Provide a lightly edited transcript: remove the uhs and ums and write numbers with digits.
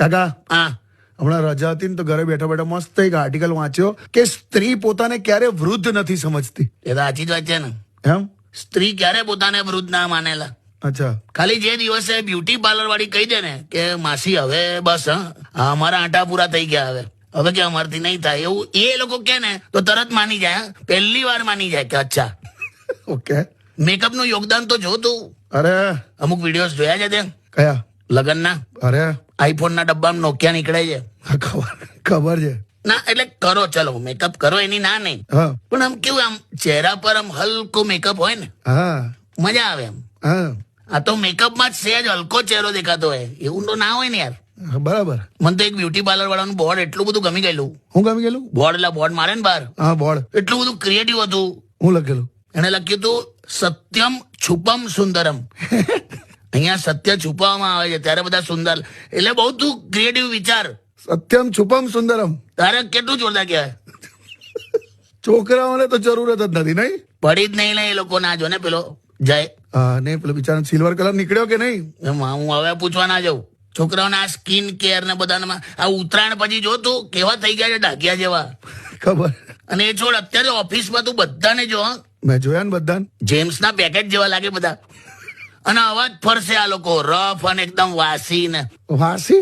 કાકા હા હમણાં રજા હતી ને તો ઘરે બેઠા બેઠા મસ્ત એક આર્ટિકલ વાંચ્યો કે સ્ત્રી પોતાને ક્યારે વૃદ્ધ નથી સમજતી. એ તો સાચી જ વાત છે ને. એમ? સ્ત્રી ક્યારે પોતાને વૃદ્ધ ના માનેલા. અચ્છા. ખાલી જે દિવસે બ્યુટી પાર્લર વાળી કહી દે ને કે માસી હવે બસ અમારા આંટા પૂરા થઈ ગયા હવે કે અમારથી નહીં થાય એવું એ લોકો કે ને તો તરત માની જાય. પહેલી વાર માની જાય કે અચ્છા. ઓકે. મેકઅપ નું યોગદાન તો જો તું. અરે અમુક વિડીયોઝ જોયા છે તે કયા? લગ્નના. અરે આઈફોન ના ડબ્બામાં નોકિયા નીકળે છે. ખબર છે. ના એટલે કરો ચલો મેકઅપ કરો એની ના નહીં, હા પણ આમ કેવું આમ ચહેરા પર આમ હલકો મેકઅપ હોય ને હા મજા આવે એમ. હા આ તો મેકઅપ માં જ સહેજ હલકો ચહેરો દેખાતો હોય એવું તો ના હોય ને યાર. બરાબર. મને તો એક બ્યુટી પાર્લર વાળાનું બોર્ડ એટલું બધું ગમી ગયેલું. હું ગમી ગયેલું? બોર્ડ એટલે બોર્ડ મારે ને બહાર હા બોર્ડ. એટલું બધું ક્રિએટિવ હતું. હું લખેલું? એને લખ્યું હતું સત્યમ છુપમ સુંદરમ. અહીંયા સત્ય છુપાવવામાં આવે છે ત્યારે બધા સુંદર, એટલે બહુ તું ક્રિએટિવ વિચાર. સત્યમ છુપમ સુંદરમ. તારે કેટલું જોરદાર કહેવાય. છોકરાઓને તો જરૂરત જ નથી નહીં. પડી જ નહીં લે એ લોકો ના જો ને પેલો જય. હા નહીં, પેલો બિચારા સિલ્વર કલર નીકળ્યો કે નહીં? એમાં હું હવે પૂછવા ના જાઉં. છોકરાઓના સ્કિન કેર ને બધામાં આ ઉત્તરાયણ પછી જો તું કેવા થઈ ગયા છે ડાઘિયા જેવા. ખબર. અને એ છોડ અત્યારે ઓફિસમાં તું બધાને જો મેં જોયા ને બધાને. જેમ્સ ના પેકેટ જેવા લાગે બધા. અને અવાજ ફરશે આ લોકો રફ અને એકદમ વાસી ને. વાસી?